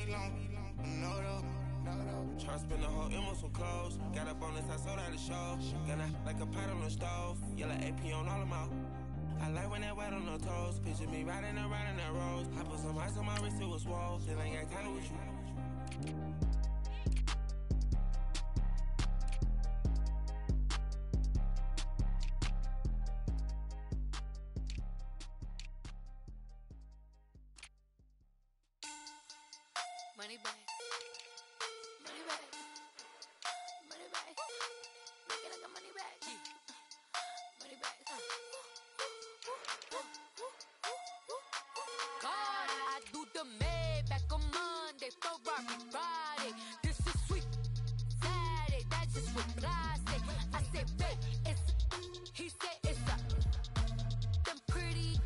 Try to spend the whole M on some clothes. Got up on this, I sold out the show. Got out like a pot on the stove. Yellow AP on all of my. I like when that wet on the toes. Picture me riding around in that rose. I put some ice on my wrist, it was swole. Still ain't got time with you. Money back. Money back. Money back. Make it like a money back. Money back. God, I do the Maybach on Monday, Ferrari Friday. This is sweet Saturday. That's just what I say. I say, babe, it's. He said it's a. Them pretty.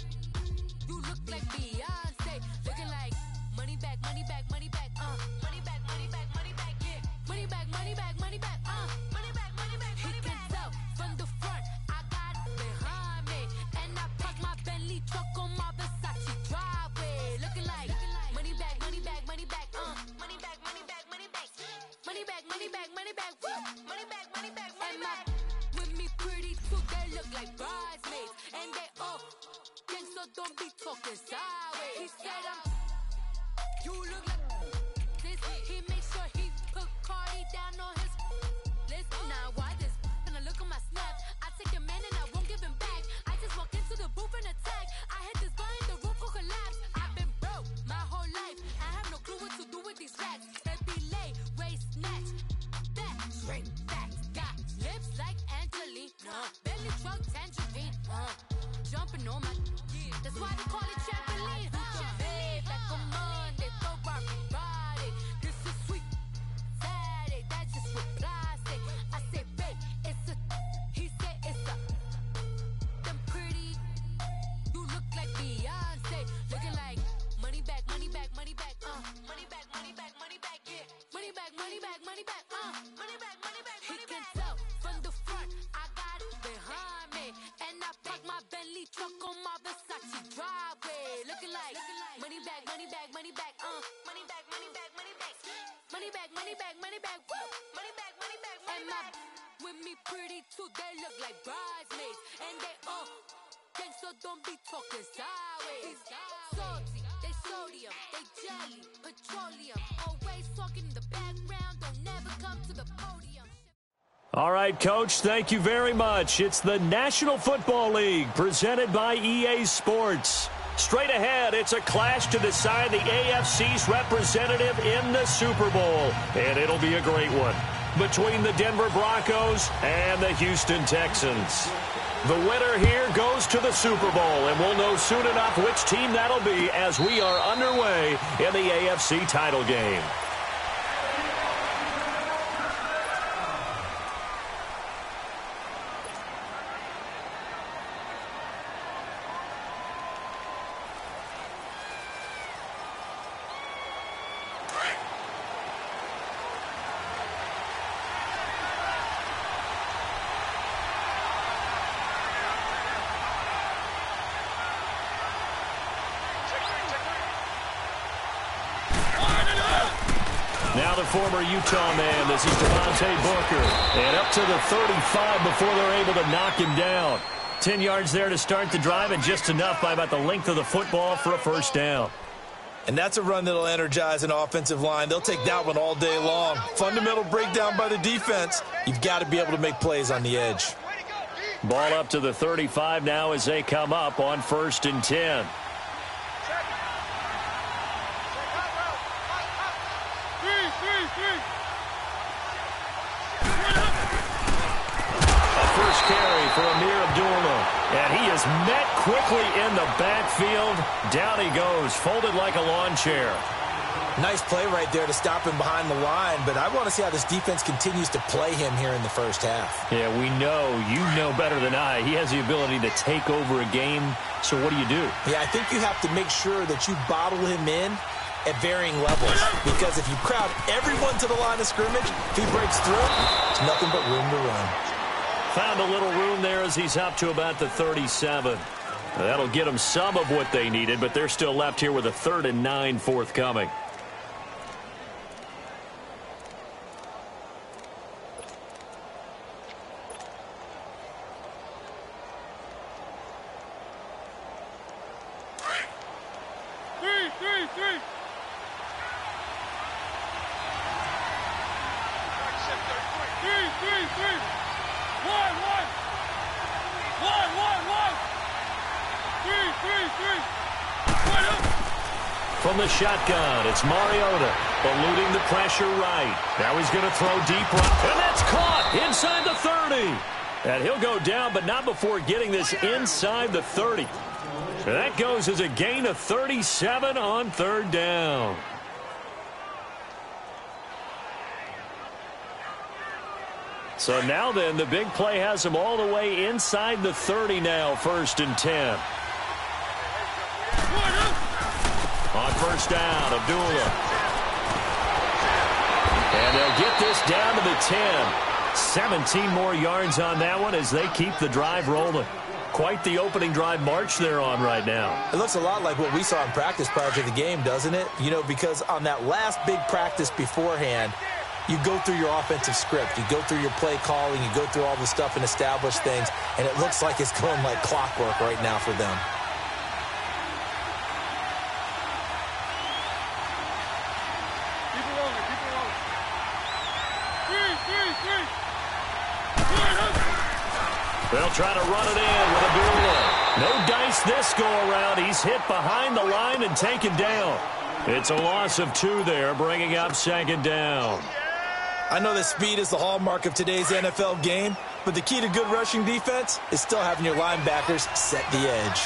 You look like Beyonce. Looking like money back, money back, money back. Money back, money back, money back, yeah. Money back, money back, money back, money back, money back, money back. He can tell from the front, I got it behind me. And I park my Bentley truck on my Versace driveway. Looking like money back, money back, money back, money back, money back, money back. Money back, money back, money back, money back, money back, money back. With me pretty too, they look like bridesmaids. And they all gang, so don't be talking sideways. He said you look like this. He makes sure he put Cardi down on his list. Now why this? And I look on my snap. I take a man and I won't give him back. I just walk into the booth and attack. I hit this button, the roof will collapse. I've been broke my whole life. I have no clue what to do with these racks. Every lay, waist, snatch, back, straight back. Got lips like Angelina, belly truck, tangerine. Jumping on my, that's why they call it trampoline. Back on Monday, Ferrari Friday. This is sweet Saturday. That's just what I say. I say, babe, it's a. He said it's a. Them pretty. You look like Beyonce. Looking like money back, money back, money back. Money back, money back, money back. Yeah. Money back, money back, money back. Money back, money back, money back. He can tell from the front, I got it behind me, and I park my Bentley truck on my Versace driveway. Looking like money back, money back, money back. Money back, money back, money back. Money back, money back, money back. Woo. Money back, money back, money back. With me pretty too, they look like bridesmaids, and they all gang, so don't be talking sideways. Salty, they sodium, they jelly, petroleum. Always talking in the background, don't never come to the podium. All right, Coach, thank you very much. It's the National Football League presented by EA Sports. Straight ahead, it's a clash to decide the AFC's representative in the Super Bowl. And it'll be a great one between the Denver Broncos and the Houston Texans. The winner here goes to the Super Bowl, and we'll know soon enough which team that'll be as we are underway in the AFC title game. Now the former Utah man, this is Devontae Booker. And up to the 35 before they're able to knock him down. 10 yards there to start the drive, and just enough by about the length of the football for a first down. And that's a run that'll energize an offensive line. They'll take that one all day long. Fundamental breakdown by the defense. You've got to be able to make plays on the edge. Ball up to the 35 now as they come up on 1st and 10. First carry for Amir Abdullah. And he is met quickly in the backfield. Down he goes, folded like a lawn chair. Nice play right there to stop him behind the line, but I want to see how this defense continues to play him here in the first half. Yeah, we know. You know better than I. He has the ability to take over a game, so what do you do? Yeah, I think you have to make sure that you bottle him in at varying levels, because if you crowd everyone to the line of scrimmage, if he breaks through, it's nothing but room to run. Found a little room there as he's up to about the 37. That'll get them some of what they needed, but they're still left here with a 3rd and 9 forthcoming. From the shotgun, it's Mariota, eluding the pressure right. Now he's going to throw deep right, and that's caught inside the 30. And he'll go down, but not before getting this inside the 30. And that goes as a gain of 37 on third down. So now then, the big play has him all the way inside the 30 now, 1st and 10. On first down, Abdullah. And they'll get this down to the 10. 17 more yards on that one as they keep the drive rolling. Quite the opening drive march they're on right now. It looks a lot like what we saw in practice prior to the game, doesn't it? You know, because on that last big practice beforehand, you go through your offensive script. You go through your play calling. You go through all the stuff and establish things. And it looks like it's going like clockwork right now for them. They'll try to run it in with Abdullah. No dice this go-around. He's hit behind the line and taken down. It's a loss of 2 there, bringing up 2nd down. I know that speed is the hallmark of today's NFL game, but the key to good rushing defense is still having your linebackers set the edge.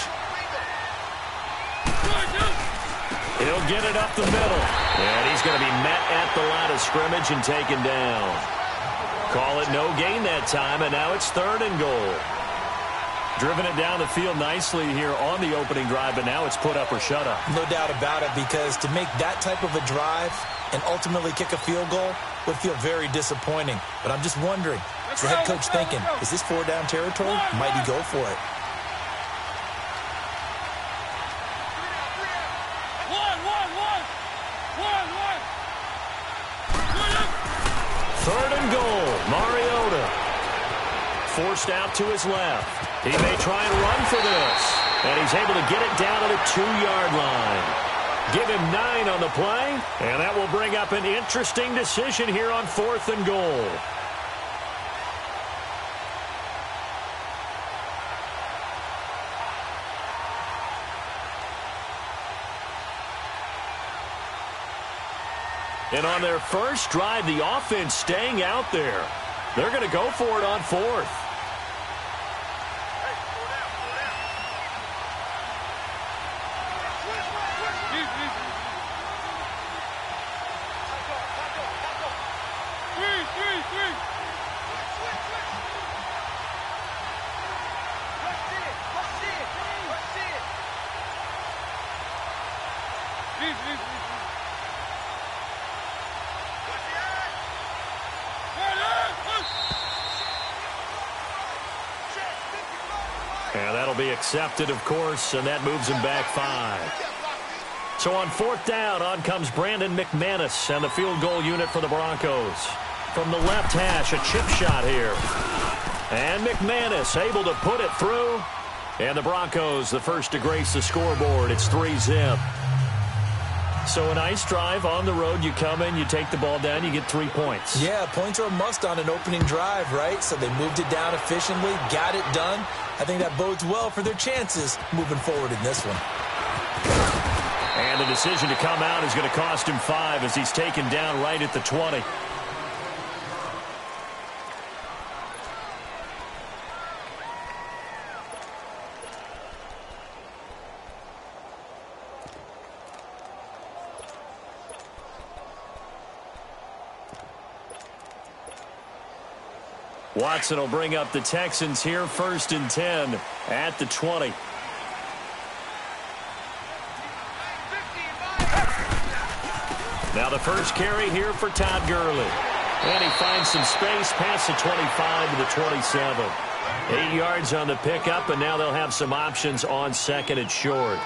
He'll get it up the middle. And he's going to be met at the line of scrimmage and taken down. Call it no gain that time, and now it's 3rd and goal. Driven it down the field nicely here on the opening drive, but now it's put up or shut up. No doubt about it, because to make that type of a drive and ultimately kick a field goal would feel very disappointing. But I'm just wondering, is the head coach thinking, is this 4-down territory? Might he go for it? Third and goal, Mariota. Forced out to his left. He may try and run for this. And he's able to get it down to the 2-yard line. Give him 9 on the play. And that will bring up an interesting decision here on 4th and goal. And on their first drive, the offense staying out there. They're going to go for it on 4th. And that'll be accepted, of course, and that moves him back 5. So on 4th down, on comes Brandon McManus and the field goal unit for the Broncos. From the left hash, a chip shot here. And McManus able to put it through. And the Broncos, the first to grace the scoreboard. It's 3-zip. So a nice drive on the road. You come in, you take the ball down, you get 3 points. Yeah, points are a must on an opening drive, right? So they moved it down efficiently, got it done. I think that bodes well for their chances moving forward in this one. And the decision to come out is going to cost him 5 as he's taken down right at the 20. Watson will bring up the Texans here, 1st and 10 at the 20. Now the first carry here for Todd Gurley. And he finds some space past the 25 to the 27. 8 yards on the pickup, and now they'll have some options on 2nd and short.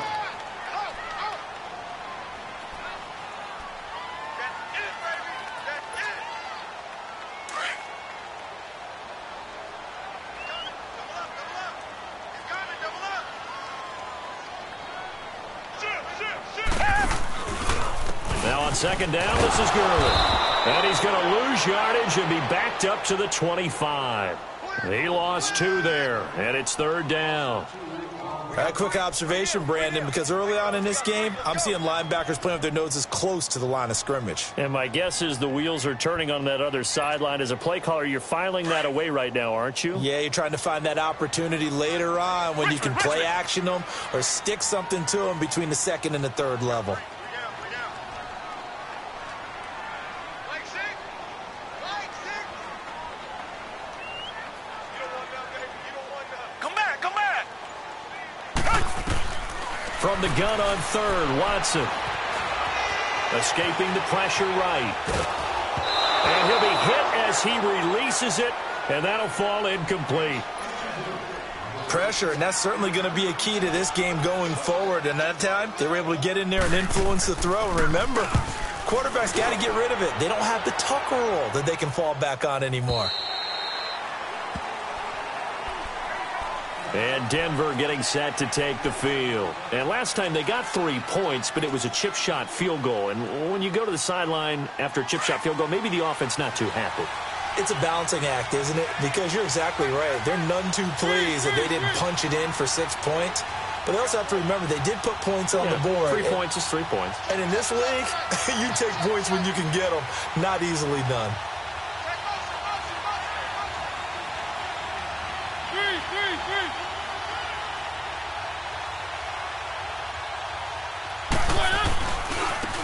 On second down, this is Gurley. And he's going to lose yardage and be backed up to the 25. He lost 2 there, and it's third down. A quick observation, Brandon, because early on in this game, I'm seeing linebackers playing with their noses close to the line of scrimmage. And my guess is the wheels are turning on that other sideline. As a play caller, you're filing that away right now, aren't you? Yeah, you're trying to find that opportunity later on when you can play action them or stick something to them between the second and the third level. From the gun on third, Watson. Escaping the pressure right. And he'll be hit as he releases it, and that'll fall incomplete. Pressure, and that's certainly going to be a key to this game going forward. And that time, they were able to get in there and influence the throw. And remember, quarterbacks got to get rid of it. They don't have the tuck roll that they can fall back on anymore. And Denver getting set to take the field. And last time they got 3 points, but it was a chip shot field goal. And when you go to the sideline after a chip shot field goal, maybe the offense not too happy. It's a balancing act, isn't it? Because you're exactly right. They're none too pleased that they didn't punch it in for 6 points. But they also have to remember they did put points on the board. 3 points is 3 points. And in this league, you take points when you can get them. Not easily done.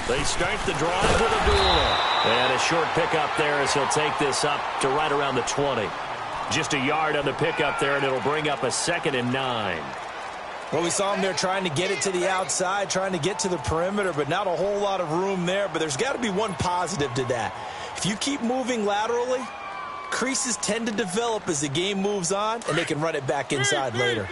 They start the drive with Abdullah. And a short pickup there as he'll take this up to right around the 20. Just a yard on the pickup there, and it'll bring up a 2nd and 9. Well, we saw him there trying to get it to the outside, trying to get to the perimeter, but not a whole lot of room there. But there's got to be one positive to that. If you keep moving laterally, creases tend to develop as the game moves on, and they can run it back inside later.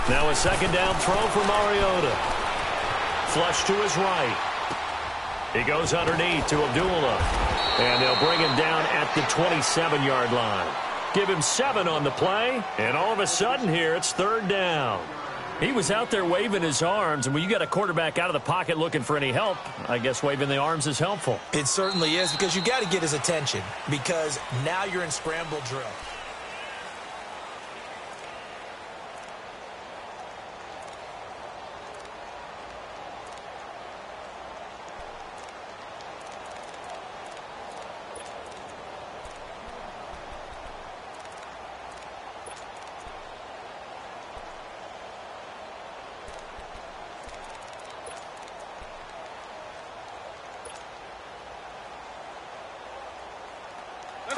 Now a 2nd down throw for Mariota. Flush to his right. He goes underneath to Abdullah. And they'll bring him down at the 27-yard line. Give him 7 on the play. And all of a sudden here, it's third down. He was out there waving his arms. And when you got a quarterback out of the pocket looking for any help, I guess waving the arms is helpful. It certainly is, because you got to get his attention. Because now you're in scramble drill.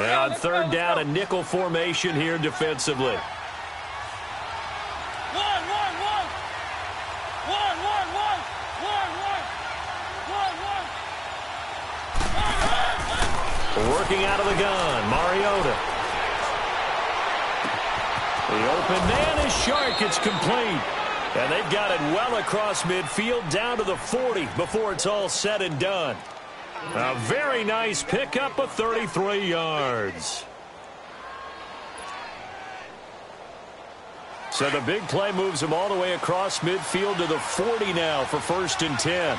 And on third down, a nickel formation here defensively. Working out of the gun, Mariota. The open man is Shark. It's complete. And they've got it well across midfield down to the 40 before it's all said and done. A very nice pickup of 33 yards. So the big play moves him all the way across midfield to the 40 now for 1st and 10.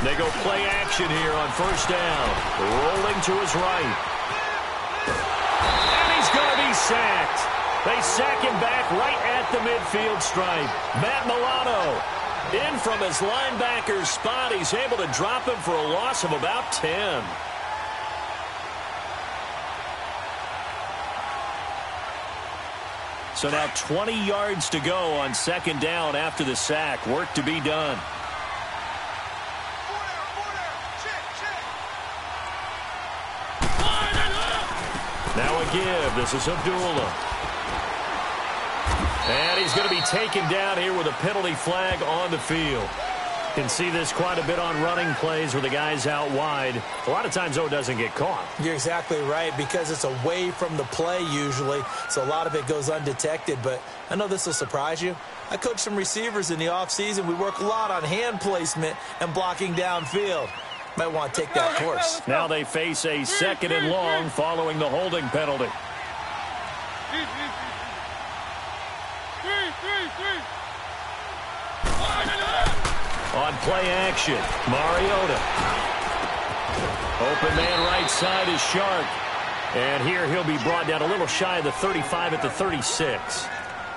They go play action here on 1st down. Rolling to his right. And he's going to be sacked. They sack him back right at the midfield stripe. Matt Milano in from his linebacker spot. He's able to drop him for a loss of about 10. So now 20 yards to go on 2nd down after the sack. Work to be done. Now a give. This is Abdullah. And he's going to be taken down here with a penalty flag on the field. Can see this quite a bit on running plays where the guy's out wide. A lot of times, though, it doesn't get caught. You're exactly right, because it's away from the play usually, so a lot of it goes undetected. But I know this will surprise you. I coach some receivers in the offseason. We work a lot on hand placement and blocking downfield. Might want to take that course. Now they face a 2nd and long following the holding penalty. On play action, Mariota. Open man right side is Shark. And here he'll be brought down a little shy of the 35 at the 36.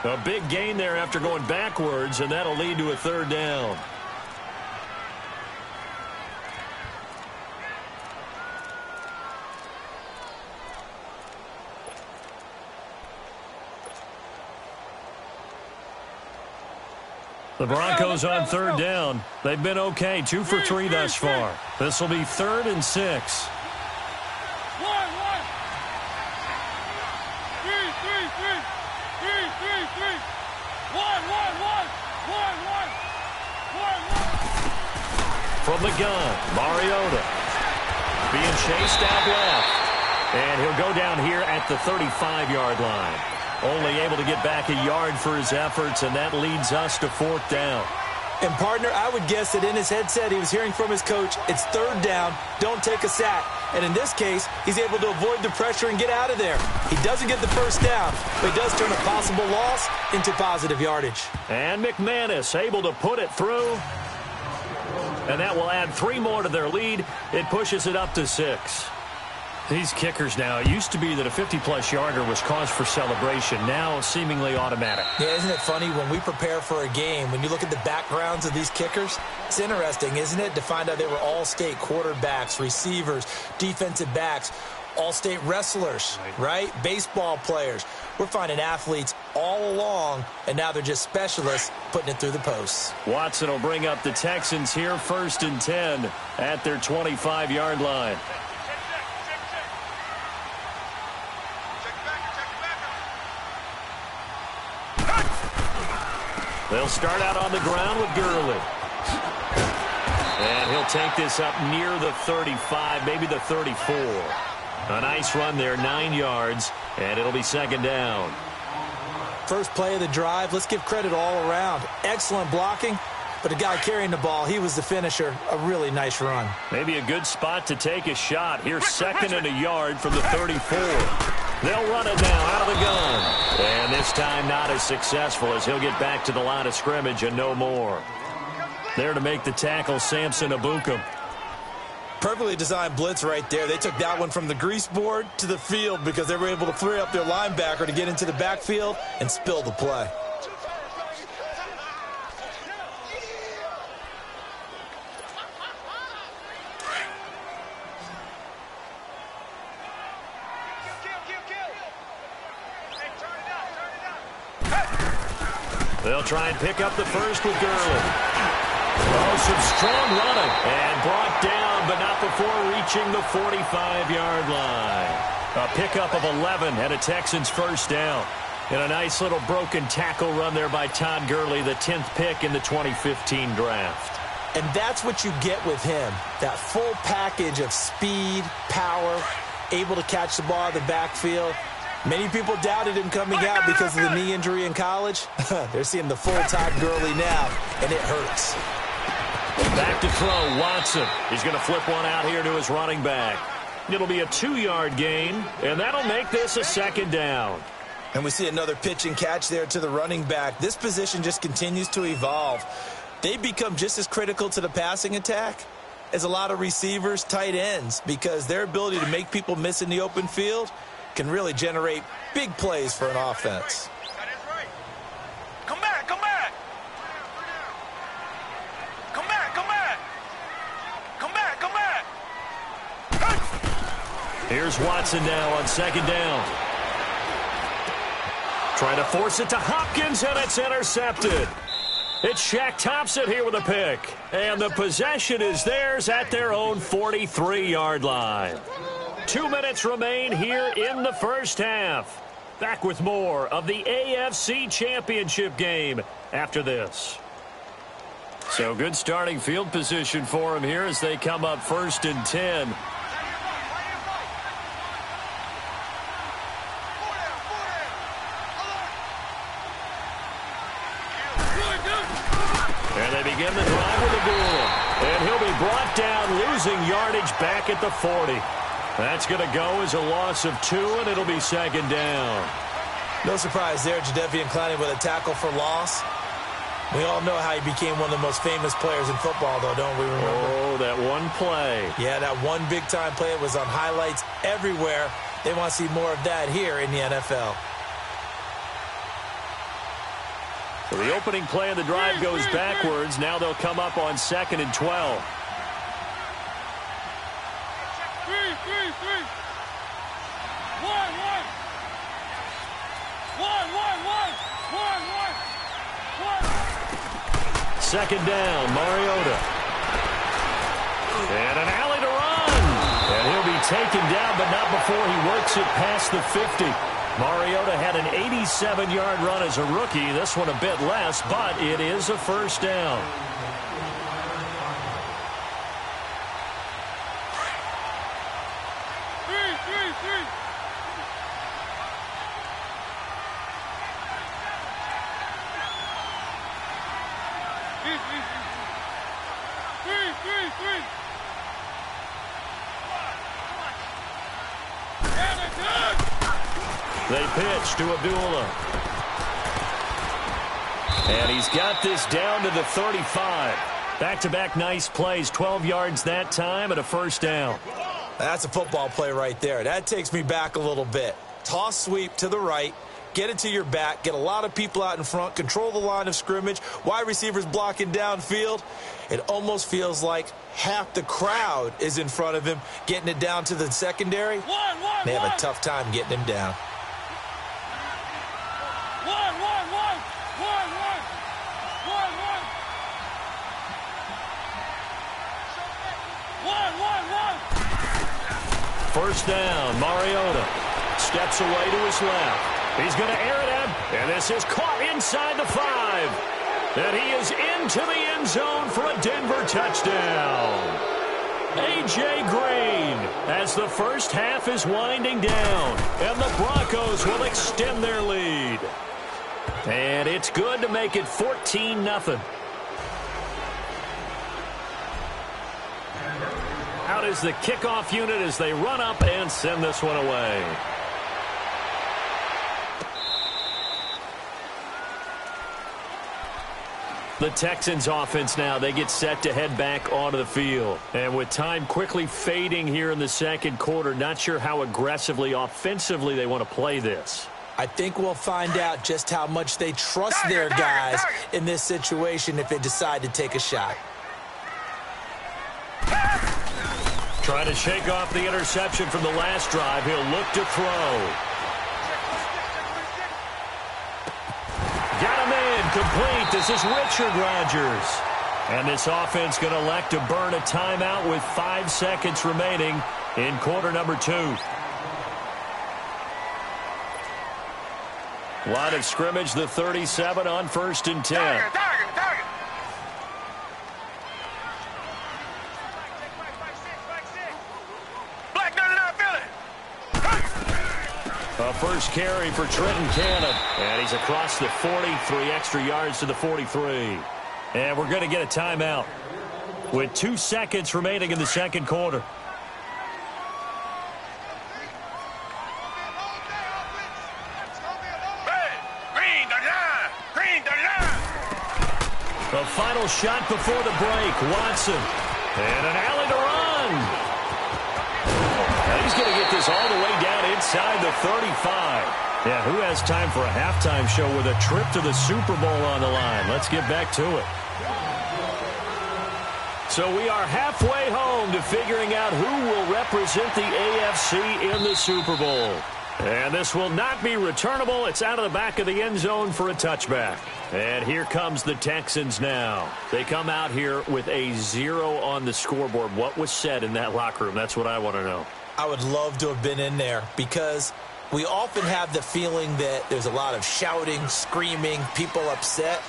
A big gain there after going backwards, and that'll lead to a 3rd down. The Broncos on 3rd down. They've been okay, 2 for 3 thus far. This will be 3rd and 6. From the gun, Mariota being chased out left. And he'll go down here at the 35-yard line. Only able to get back a yard for his efforts, and that leads us to 4th down. And, partner, I would guess that in his headset he was hearing from his coach, it's 3rd down, don't take a sack. And in this case, he's able to avoid the pressure and get out of there. He doesn't get the 1st down, but he does turn a possible loss into positive yardage. And McManus able to put it through. And that will add 3 more to their lead. It pushes it up to 6. These kickers now, it used to be that a 50-plus yarder was cause for celebration. Now seemingly automatic. Yeah, isn't it funny when we prepare for a game, when you look at the backgrounds of these kickers? It's interesting, isn't it, to find out they were all-state quarterbacks, receivers, defensive backs, all-state wrestlers, right? Baseball players. We're finding athletes all along, and now they're just specialists putting it through the posts. Watson will bring up the Texans here 1st and 10 at their 25-yard line. They'll start out on the ground with Gurley. And he'll take this up near the 35, maybe the 34. A nice run there, 9 yards, and it'll be 2nd down. First play of the drive, let's give credit all around. Excellent blocking, but the guy carrying the ball, he was the finisher. A really nice run. Maybe a good spot to take a shot. Here's 2nd and a yard from the 34. They'll run it now out of the gun. And this time not as successful as he'll get back to the line of scrimmage and no more. There to make the tackle, Samson Abukum. Perfectly designed blitz right there. They took that one from the grease board to the field because they were able to free up their linebacker to get into the backfield and spill the play. They'll try and pick up the first with Gurley. Oh, some strong running. And brought down, but not before reaching the 45-yard line. A pickup of 11 and a Texans 1st down. And a nice little broken tackle run there by Todd Gurley, the 10th pick in the 2015 draft. And that's what you get with him. That full package of speed, power, able to catch the ball in the backfield. Many people doubted him coming out because of the knee injury in college. They're seeing the full Todd Gurley now, and it hurts. Back to throw, Watson. He's going to flip one out here to his running back. It'll be a 2-yard gain, and that'll make this a 2nd down. And we see another pitch and catch there to the running back. This position just continues to evolve. They become just as critical to the passing attack as a lot of receivers, tight ends, because their ability to make people miss in the open field can really generate big plays for an offense. That is right. Come back, come back. Come back, come back. Come back, come back. Here's Watson now on 2nd down. Trying to force it to Hopkins, and it's intercepted. It's Shaq Thompson here with a pick. And the possession is theirs at their own 43-yard line. 2 minutes remain here in the 1st half. Back with more of the AFC Championship game after this. So good starting field position for him here as they come up 1st and 10. And they begin the drive with a duel. And he'll be brought down, losing yardage back at the 40. That's going to go as a loss of 2, and it'll be 2nd down. No surprise there, Jadeveon Clowney with a tackle for loss. We all know how he became one of the most famous players in football, though, don't we remember? Oh, that one play. Yeah, that one big-time play was on highlights everywhere. They want to see more of that here in the NFL. So the opening play of the drive goes backwards. Now they'll come up on 2nd and 12. Second down, Mariota. And an alley to run. And he'll be taken down, but not before he works it past the 50. Mariota had an 87-yard run as a rookie. This one a bit less, but it is a 1st down. They pitch to Abdullah. And he's got this down to the 35. Back-to-back nice plays, 12 yards that time and a 1st down. That's a football play right there. That takes me back a little bit. Toss sweep to the right, get it to your back, get a lot of people out in front, control the line of scrimmage, wide receivers blocking downfield. It almost feels like half the crowd is in front of him, getting it down to the secondary. They have a tough time getting him down. First down, Mariota steps away to his left. He's going to air it out, and this is caught inside the 5. And he is into the end zone for a Denver touchdown. A.J. Green as the first half is winding down, and the Broncos will extend their lead. And it's good to make it 14-0. Out is the kickoff unit as they run up and send this one away. The Texans offense now, they get set to head back onto the field. And with time quickly fading here in the second quarter, not sure how aggressively, offensively they want to play this. I think we'll find out just how much they trust their guys in this situation if they decide to take a shot. Trying to shake off the interception from the last drive. He'll look to throw. Got him in. Complete. This is Richard Rodgers. And this offense going to elect to burn a timeout with 5 seconds remaining in quarter number 2. Line of scrimmage, the 37 on 1st and 10. Target. A first carry for Trenton Cannon. And he's across the 40, 3 extra yards to the 43. And we're going to get a timeout with 2 seconds remaining in the second quarter. The final shot before the break. Watson. And an alley to run. And he's going to get this all the way down inside the 35. Yeah, who has time for a halftime show with a trip to the Super Bowl on the line? Let's get back to it. So we are halfway home to figuring out who will represent the AFC in the Super Bowl. And this will not be returnable. It's out of the back of the end zone for a touchback. And here comes the Texans now. They come out here with a 0 on the scoreboard. What was said in that locker room? That's what I want to know. I would love to have been in there because we often have the feeling that there's a lot of shouting, screaming, people upset.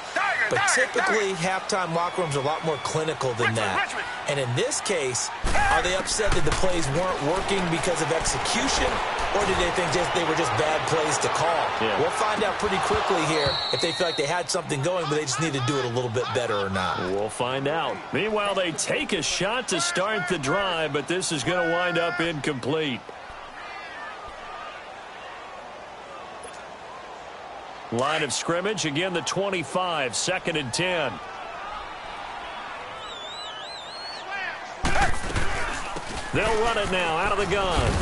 But typically, halftime locker rooms are a lot more clinical than that. And in this case, are they upset that the plays weren't working because of execution, or did they think they were just bad plays to call? Yeah. We'll find out pretty quickly here if they feel like they had something going, but they just need to do it a little bit better or not. We'll find out. Meanwhile, they take a shot to start the drive, but this is going to wind up incomplete. Line of scrimmage, again the 25, 2nd and 10. They'll run it now out of the gun.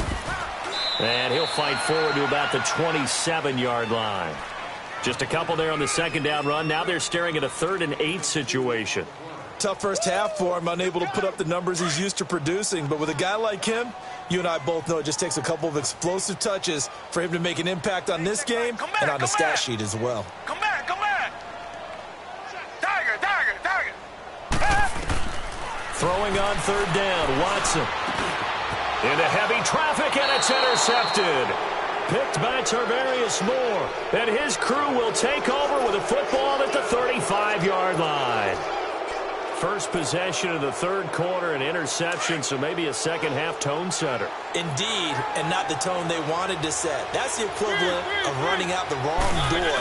And he'll fight forward to about the 27-yard line. Just a couple there on the 2nd down run. Now they're staring at a 3rd and 8 situation. Tough first half for him, unable to put up the numbers he's used to producing. But with a guy like him, you and I both know it just takes a couple of explosive touches for him to make an impact on this game and on the stat sheet as well. Come back, come back. Tiger. Throwing on 3rd down, Watson. Into heavy traffic, and it's intercepted. Picked by Tarvarius Moore. And his crew will take over with a football at the 35-yard line. First possession of the 3rd quarter, an interception, so maybe a second-half tone setter. Indeed, and not the tone they wanted to set. That's the equivalent of running out the wrong door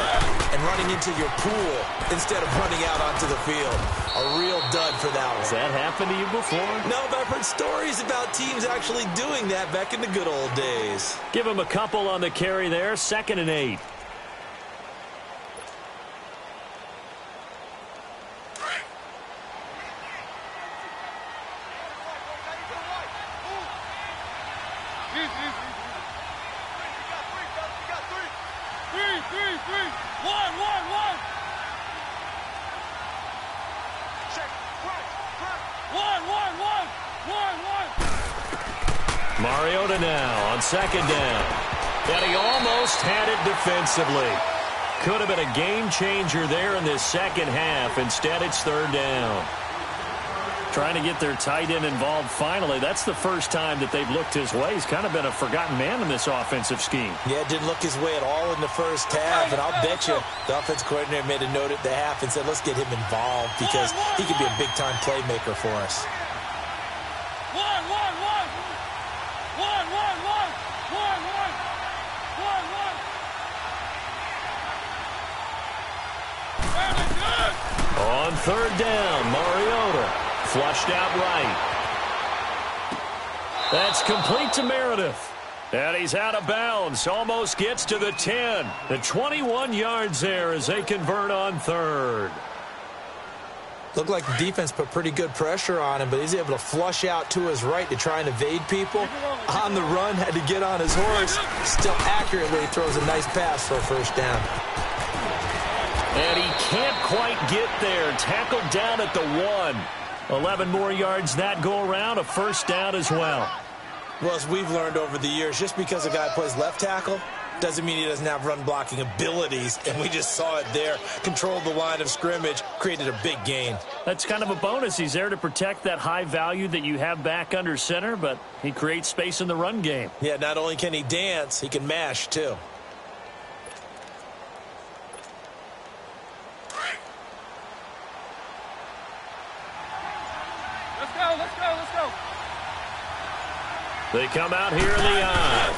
and running into your pool instead of running out onto the field. A real dud for that one. Has that happened to you before? No, but I've heard stories about teams actually doing that back in the good old days. Give him a couple on the carry there, 2nd and 8. Mariota now on 2nd down. And he almost had it defensively. Could have been a game changer there in this second half. Instead, it's 3rd down. Trying to get their tight end involved finally. That's the first time that they've looked his way. He's kind of been a forgotten man in this offensive scheme. Yeah, didn't look his way at all in the first half. And I'll bet you the offense coordinator made a note at the half and said, let's get him involved because he could be a big-time playmaker for us. On 3rd down, Mariota flushed out right. That's complete to Meredith. And he's out of bounds. Almost gets to the 10. The 21 yards there as they convert on 3rd. Looked like the defense put pretty good pressure on him, but he's able to flush out to his right to try and evade people. On the run, had to get on his horse. Still accurately throws a nice pass for a 1st down. And he can't quite get there. Tackled down at the 1. 11 more yards that go around, a 1st down as well. Well, as we've learned over the years, just because a guy plays left tackle doesn't mean he doesn't have run blocking abilities, and we just saw it there. Controlled the line of scrimmage, created a big gain. That's kind of a bonus. He's there to protect that high value that you have back under center, but he creates space in the run game. Yeah, not only can he dance, he can mash too. Let's go. They come out here in the eye.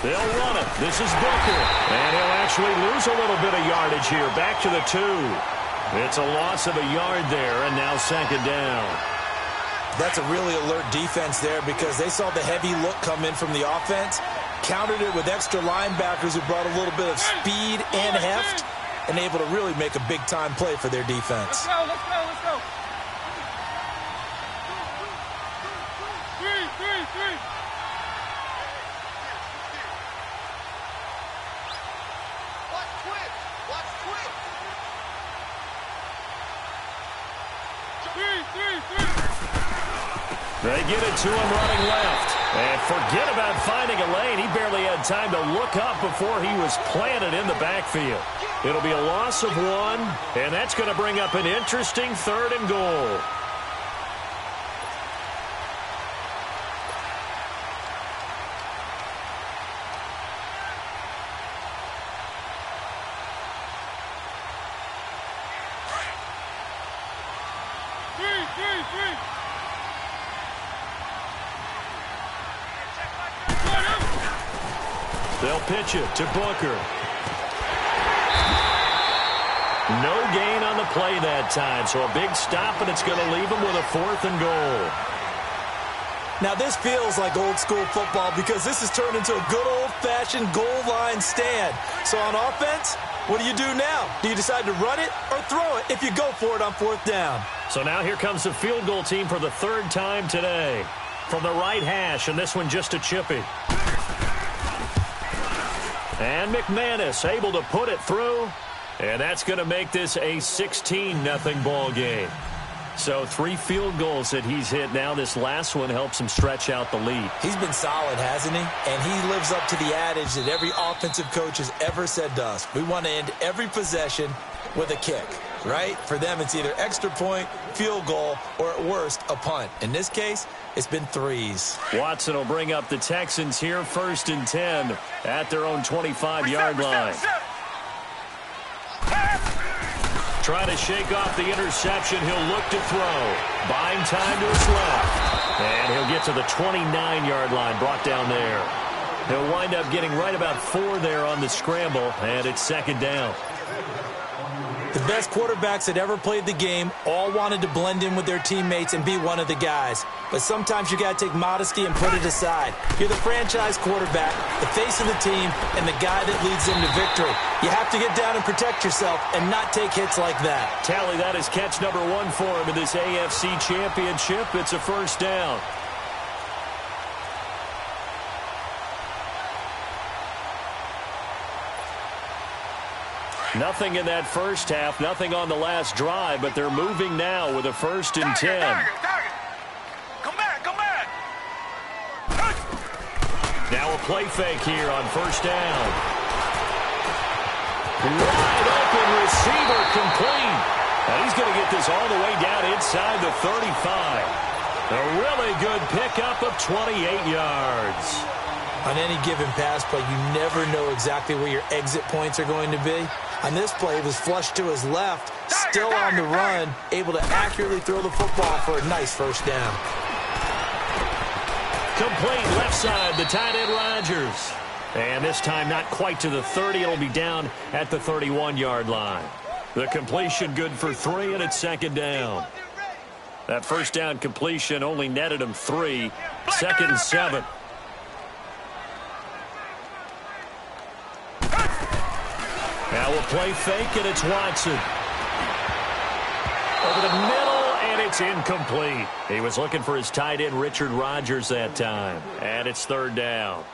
They'll run it. This is Booker. And he'll actually lose a little bit of yardage here. Back to the 2. It's a loss of a yard there, and now 2nd down. That's a really alert defense there because they saw the heavy look come in from the offense, countered it with extra linebackers who brought a little bit of speed and heft, and able to really make a big-time play for their defense. Let's go. 3. Watch quick. 3. They get it to him running left. And forget about finding a lane. He barely had time to look up before he was planted in the backfield. It'll be a loss of 1, and that's going to bring up an interesting 3rd and goal. They'll pitch it to Booker. No gain on the play that time, so a big stop, and it's going to leave them with a 4th and goal. Now, this feels like old-school football because this has turned into a good old-fashioned goal line stand. So on offense, what do you do now? Do you decide to run it or throw it if you go for it on 4th down? So now here comes the field goal team for the 3rd time today. From the right hash, and this one just a chippy. And McManus able to put it through, and that's going to make this a 16-0 ball game. So 3 field goals that he's hit now. This last one helps him stretch out the lead. He's been solid, hasn't he? And he lives up to the adage that every offensive coach has ever said to us. We want to end every possession with a kick, right? For them, it's either extra point, field goal, or at worst, a punt. In this case, it's been 3s. Watson will bring up the Texans here, 1st and 10 at their own 25-yard line. Try to shake off the interception. He'll look to throw. Buying time to his left. And he'll get to the 29-yard line, brought down there. He'll wind up getting right about 4 there on the scramble, and it's 2nd down. The best quarterbacks that ever played the game all wanted to blend in with their teammates and be one of the guys. But sometimes you got to take modesty and put it aside. You're the franchise quarterback, the face of the team, and the guy that leads them to victory. You have to get down and protect yourself and not take hits like that. Tally, that is catch number 1 for him in this AFC Championship. It's a 1st down. Nothing in that first half, nothing on the last drive, but they're moving now with a 1st and 10. Target. Come back. Now a play fake here on 1st down. Wide open receiver complete. And he's going to get this all the way down inside the 35. A really good pickup of 28 yards. On any given pass play, you never know exactly where your exit points are going to be. On this play, it was flushed to his left, still on the run, able to accurately throw the football for a nice 1st down. Complete left side, the tight end Rodgers. And this time not quite to the 30. It'll be down at the 31-yard line. The completion good for 3, and it's 2nd down. That 1st down completion only netted him 3. 2nd and 7. Now we'll play fake, and it's Watson. Over the middle, and it's incomplete. He was looking for his tight end, Richard Rodgers, that time. And it's 3rd down.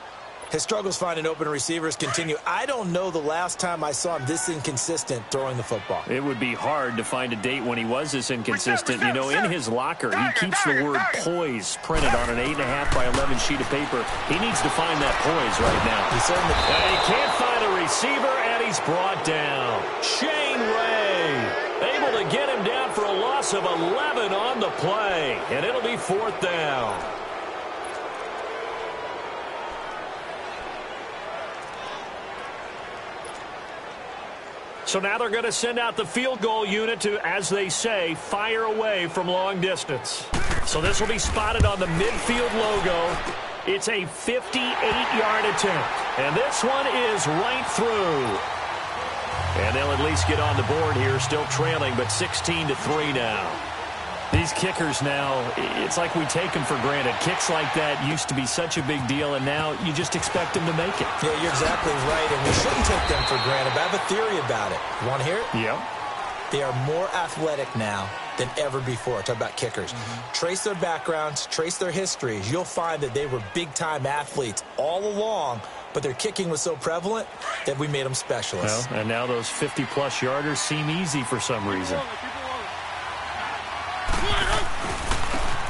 His struggles finding open receivers continue. I don't know the last time I saw him this inconsistent throwing the football. It would be hard to find a date when he was this inconsistent. You know, in his locker, he keeps the word poise printed on an 8.5 by 11 sheet of paper. He needs to find that poise right now. He certainly and he can't find a receiver, and he's brought down. Shane Ray able to get him down for a loss of 11 on the play, and it'll be 4th down. So now they're going to send out the field goal unit to, as they say, fire away from long distance. So this will be spotted on the midfield logo. It's a 58-yard attempt. And this one is right through. And they'll at least get on the board here, still trailing, but 16-3 now. These kickers now, it's like we take them for granted. Kicks like that used to be such a big deal, and now you just expect them to make it. Yeah, you're exactly right, and we shouldn't take them for granted, but I have a theory about it. You want to hear it? Yeah. They are more athletic now than ever before. Talk about kickers. Trace their backgrounds, trace their histories. You'll find that they were big-time athletes all along, but their kicking was so prevalent that we made them specialists. Well, and now those 50-plus yarders seem easy for some reason.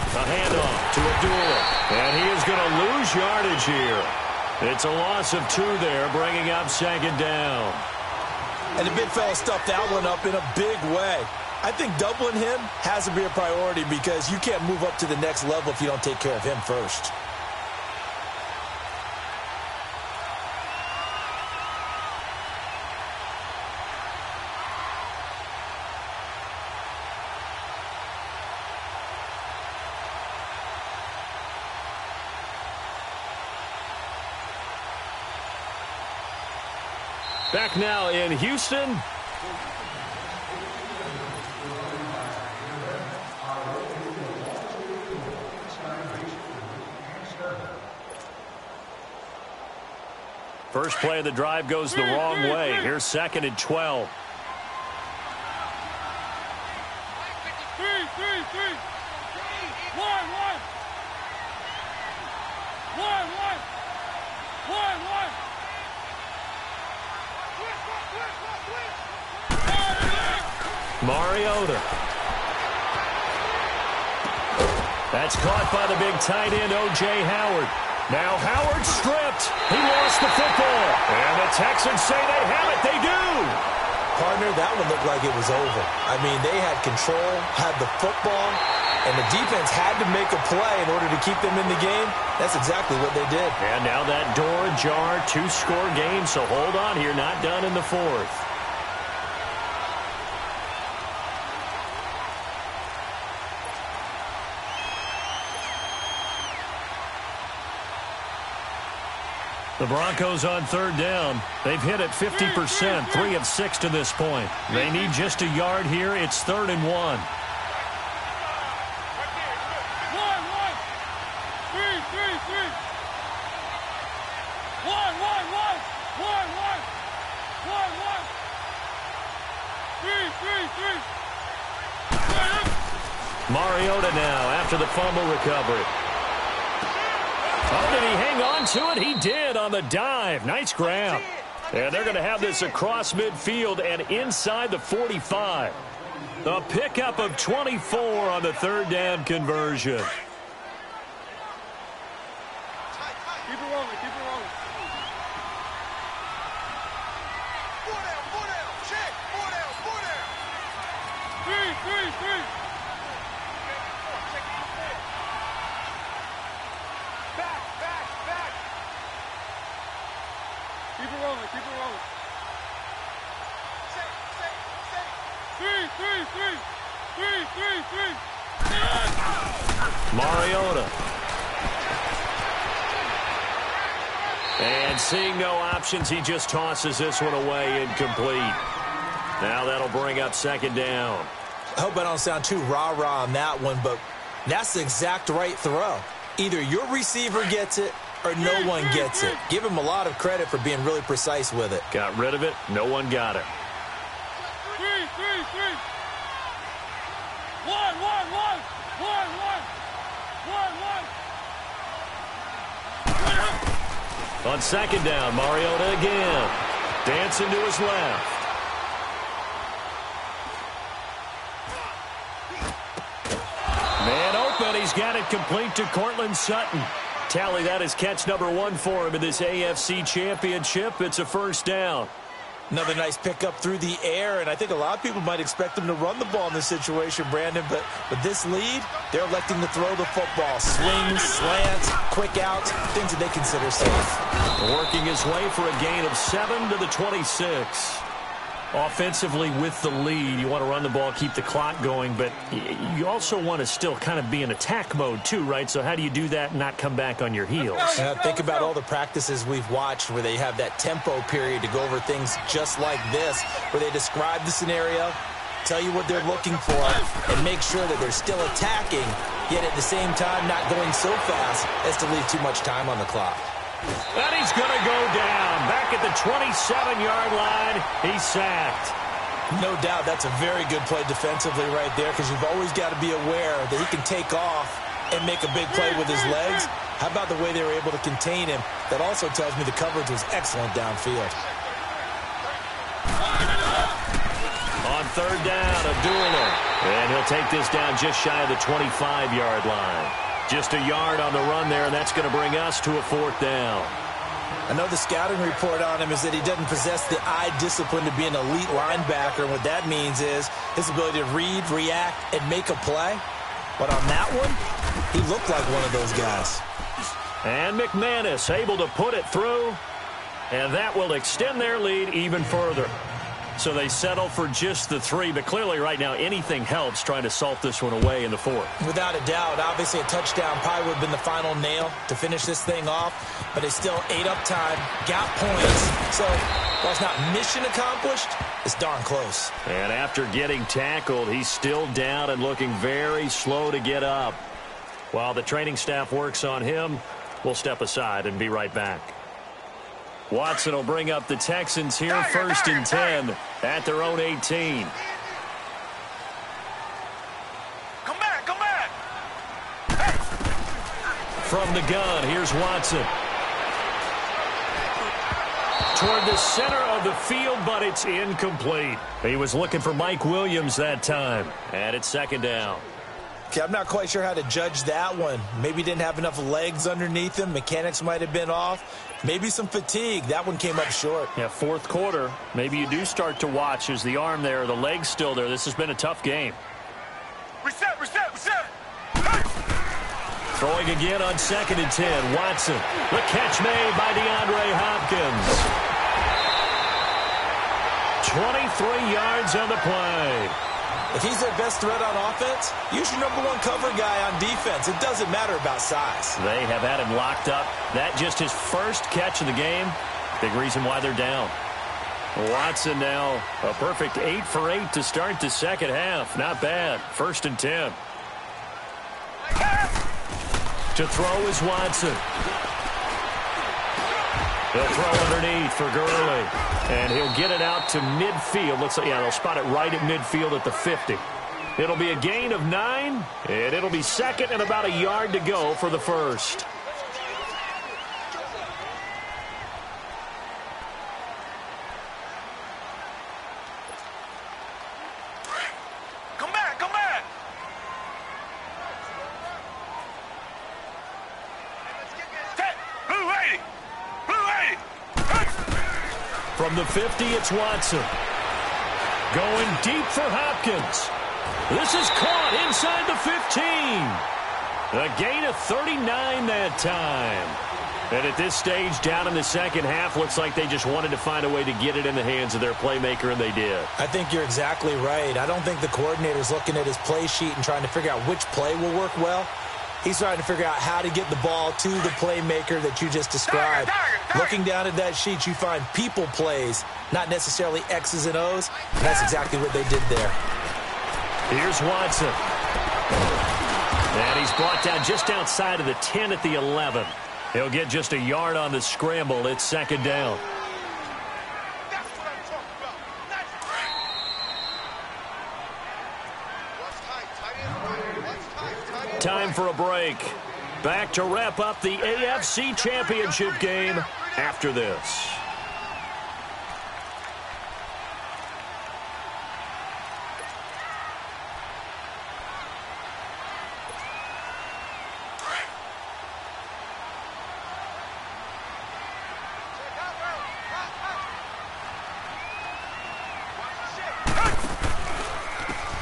A handoff to Abdullah, and he is going to lose yardage here. It's a loss of 2 there, bringing up 2nd down. And the big fella stuffed that one up in a big way. I think doubling him has to be a priority because you can't move up to the next level if you don't take care of him first. Back now in Houston. First play of the drive goes the wrong way. Here's 2nd and 12. Mariota. That's caught by the big tight end, O.J. Howard. Now Howard stripped. He lost the football. And the Texans say they have it. They do. Partner, that one looked like it was over. I mean, they had control, had the football, and the defense had to make a play in order to keep them in the game. That's exactly what they did. And now that door ajar, 2-score game, so hold on here. Not done in the 4th. The Broncos on 3rd down. They've hit it 50%, 3 of 6 to this point. They need just a yard here. It's 3rd and 1. Mariota now after the fumble recovery. Oh, did he hang on to it? He did on the dive. Nice grab. And they're going to have this across midfield and inside the 45. A pickup of 24 on the 3rd down conversion. Keep it rolling, keep it rolling. 4 down, check. 4 down. 3. Back. Keep it rolling, keep it rolling. 3. Mariota. And seeing no options, he just tosses this one away incomplete. Now that'll bring up 2nd down. I hope I don't sound too rah-rah on that one, but that's the exact right throw. Either your receiver gets it or no one gets it. Give him a lot of credit for being really precise with it. Got rid of it. No one got it. 3. 1. On 2nd down, Mariota again. Dancing to his left. Man open. He's got it complete to Courtland Sutton. Tally, that is catch number 1 for him in this AFC Championship. It's a 1st down. Another nice pickup through the air, and I think a lot of people might expect him to run the ball in this situation, Brandon, but with this lead, they're electing to throw the football. Swings, slants, quick outs, things that they consider safe. Working his way for a gain of 7 to the 26. Offensively with the lead, you want to run the ball, keep the clock going, but you also want to still kind of be in attack mode too, right? So how do you do that and not come back on your heels? Think about all the practices we've watched where they have that tempo period to go over things just like this, where they describe the scenario, tell you what they're looking for, and make sure that they're still attacking, yet at the same time not going so fast as to leave too much time on the clock. And he's going to go down. Back at the 27-yard line, he's sacked. No doubt that's a very good play defensively right there, because you've always got to be aware that he can take off and make a big play with his legs. How about the way they were able to contain him? That also tells me the coverage was excellent downfield. On 3rd down, Abdullah. And he'll take this down just shy of the 25-yard line. Just a yard on the run there, and that's going to bring us to a 4th down. I know the scouting report on him is that he doesn't possess the eye discipline to be an elite linebacker, and what that means is his ability to read, react, and make a play. But on that one, he looked like one of those guys. And McManus able to put it through, and that will extend their lead even further. So they settle for just the 3, but clearly right now anything helps trying to salt this one away in the 4th. Without a doubt, obviously a touchdown probably would have been the final nail to finish this thing off, but they still ate up time, got points. So Well, it's not mission accomplished. It's darn close. And after getting tackled, he's still down and looking very slow to get up. While the training staff works on him, we'll step aside and be right back. Watson will bring up the Texans here, 1st and 10 at their own 18. Come back! From the gun, here's Watson. Toward the center of the field, but it's incomplete. He was looking for Mike Williams that time. And it's 2nd down. Okay, I'm not quite sure how to judge that one. Maybe didn't have enough legs underneath him. Mechanics might have been off. Maybe some fatigue. That one came up short. Yeah, 4th quarter. Maybe you do start to watch. Is the arm there, the leg's still there? This has been a tough game. Reset! Throwing again on 2nd and 10. Watson. The catch made by DeAndre Hopkins. 23 yards on the play. If he's their best threat on offense, use your #1 cover guy on defense. It doesn't matter about size. They have had him locked up. That just his first catch of the game. Big reason why they're down. Watson now a perfect 8 for 8 to start the second half. Not bad. 1st and 10. To throw is Watson. He'll throw underneath for Gurley. And he'll get it out to midfield. Looks like, yeah, they'll spot it right at midfield at the 50. It'll be a gain of 9, and it'll be 2nd and about a yard to go for the 1st. Come back! Blue 80! From the 50, it's Watson. Going deep for Hopkins. This is caught inside the 15. A gain of 39 that time. And at this stage, down in the second half, looks like they just wanted to find a way to get it in the hands of their playmaker, and they did. I think you're exactly right. I don't think the coordinator's looking at his play sheet and trying to figure out which play will work well. He's trying to figure out how to get the ball to the playmaker that you just described. Looking down at that sheet, you find people plays, not necessarily X's and O's. And that's exactly what they did there. Here's Watson. And he's brought down just outside of the 10 at the 11. He'll get just a yard on the scramble. It's 2nd down. Time for a break. Back to wrap up the AFC Championship game after this.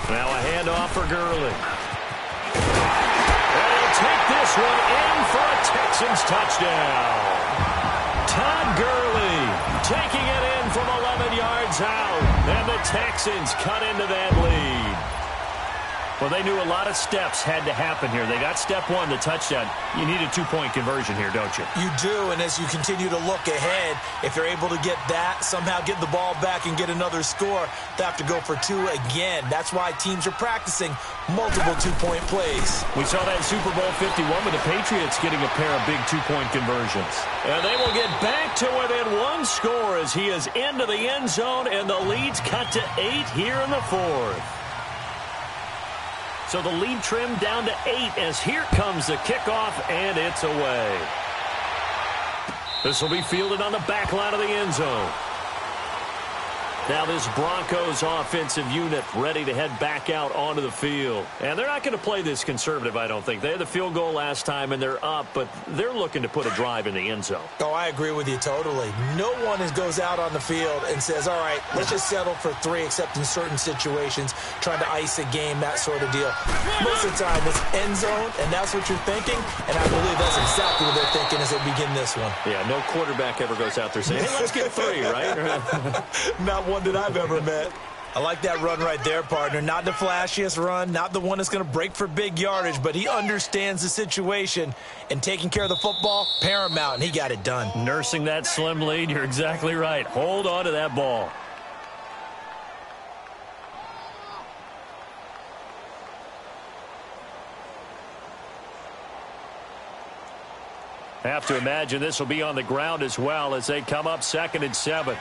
Now a handoff for Gurley. Take this one in for a Texans touchdown. Todd Gurley taking it in from 11 yards out. And the Texans cut into that lead. Well, they knew a lot of steps had to happen here. They got step 1, the touchdown. You need a 2-point conversion here, don't you? You do, and as you continue to look ahead, if they're able to get that, somehow get the ball back and get another score, they have to go for 2 again. That's why teams are practicing multiple 2-point plays. We saw that in Super Bowl 51 with the Patriots getting a pair of big 2-point conversions. And they will get back to within 1 score as he is into the end zone, and the lead's cut to 8 here in the 4th. So the lead trimmed down to 8 as here comes the kickoff, and it's away. This will be fielded on the back line of the end zone. Now this Broncos offensive unit ready to head back out onto the field. And they're not going to play this conservative, I don't think. They had the field goal last time, and they're up, but they're looking to put a drive in the end zone. Oh, I agree with you totally. No one goes out on the field and says, all right, let's just settle for 3, except in certain situations, trying to ice a game, that sort of deal. Most of the time, it's end zone, and that's what you're thinking, and I believe that's exactly what they're thinking as they begin this one. Yeah, no quarterback ever goes out there saying, hey, let's get 3, right? Not one that I've ever met. I like that run right there, partner. Not the flashiest run, not the one that's going to break for big yardage, but he understands the situation, and taking care of the football, paramount, and he got it done. Nursing that slim lead, you're exactly right. Hold on to that ball. Have to imagine this will be on the ground as well as they come up 2nd and 7.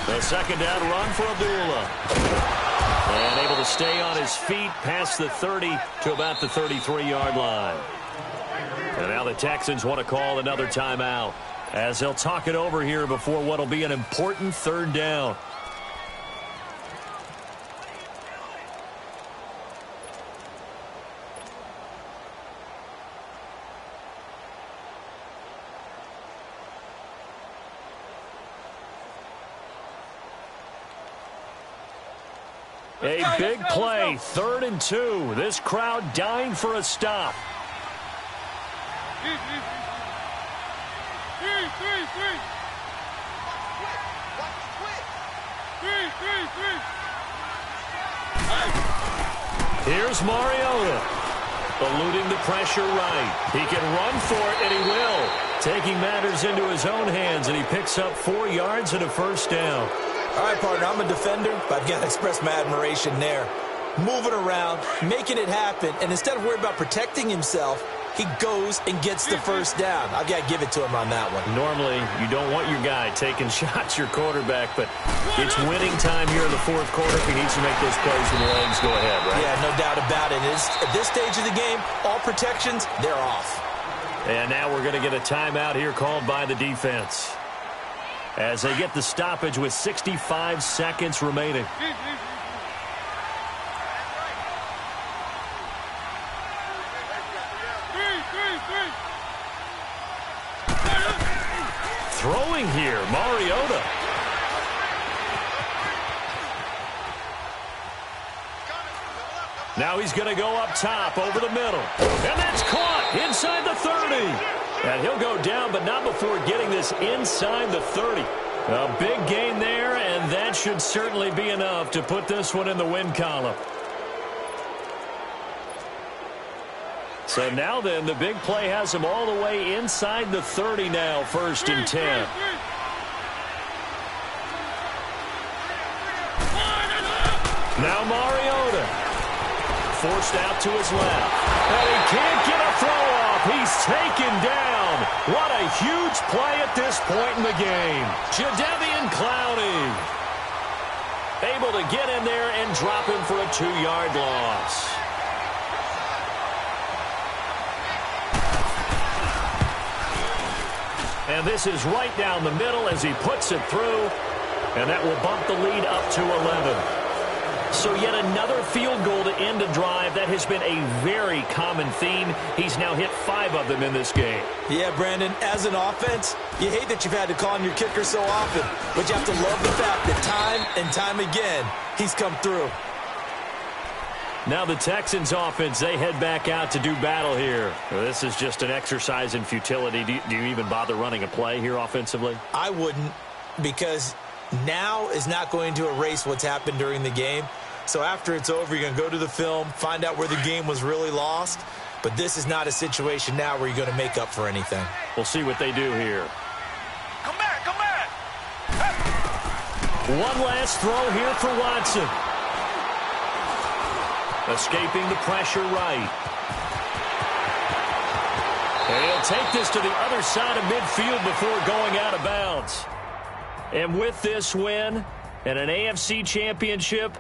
The second down run for Abdullah. And able to stay on his feet past the 30 to about the 33-yard line. And now the Texans want to call another timeout as they'll talk it over here before what will be an important 3rd down. A big play, 3rd and 2. This crowd dying for a stop. Here's Mariota, eluding the pressure right. He can run for it, and he will. Taking matters into his own hands, and he picks up 4 yards and a 1st down. All right, partner, I'm a defender, but I've got to express my admiration there. Moving around, making it happen, and instead of worrying about protecting himself, he goes and gets the 1st down. I've got to give it to him on that one. Normally, you don't want your guy taking shots, your quarterback, but it's winning time here in the 4th quarter. If he needs to make those plays when the legs go ahead, right? Yeah, no doubt about it. At this stage of the game, all protections, they're off. And now we're going to get a timeout here called by the defense as they get the stoppage with 65 seconds remaining. Throwing here, Mariota. Now he's going to go up top over the middle. And that's caught inside the 30. And he'll go down, but not before getting this inside the 30. A big gain there, and that should certainly be enough to put this one in the win column. So now then, the big play has him all the way inside the 30 now, 1st and 10. Now Mariota. Forced out to his left. And he can't get a throw off. He's taken down. What a huge play at this point in the game. Jadeveon Clowney able to get in there and drop him for a 2-yard loss. And this is right down the middle as he puts it through. And that will bump the lead up to 11. So yet another field goal to end a drive. That has been a very common theme. He's now hit 5 of them in this game. Yeah, Brandon, as an offense, you hate that you've had to call on your kicker so often, but you have to love the fact that time and time again, he's come through. Now the Texans offense, they head back out to do battle here. This is just an exercise in futility. Do you even bother running a play here offensively? I wouldn't, because now is not going to erase what's happened during the game. So after it's over, you're going to go to the film, find out where the game was really lost. But this is not a situation now where you're going to make up for anything. We'll see what they do here. Come back, come back. One last throw here for Watson. Escaping the pressure right. And he'll take this to the other side of midfield before going out of bounds. And with this win and an AFC championship,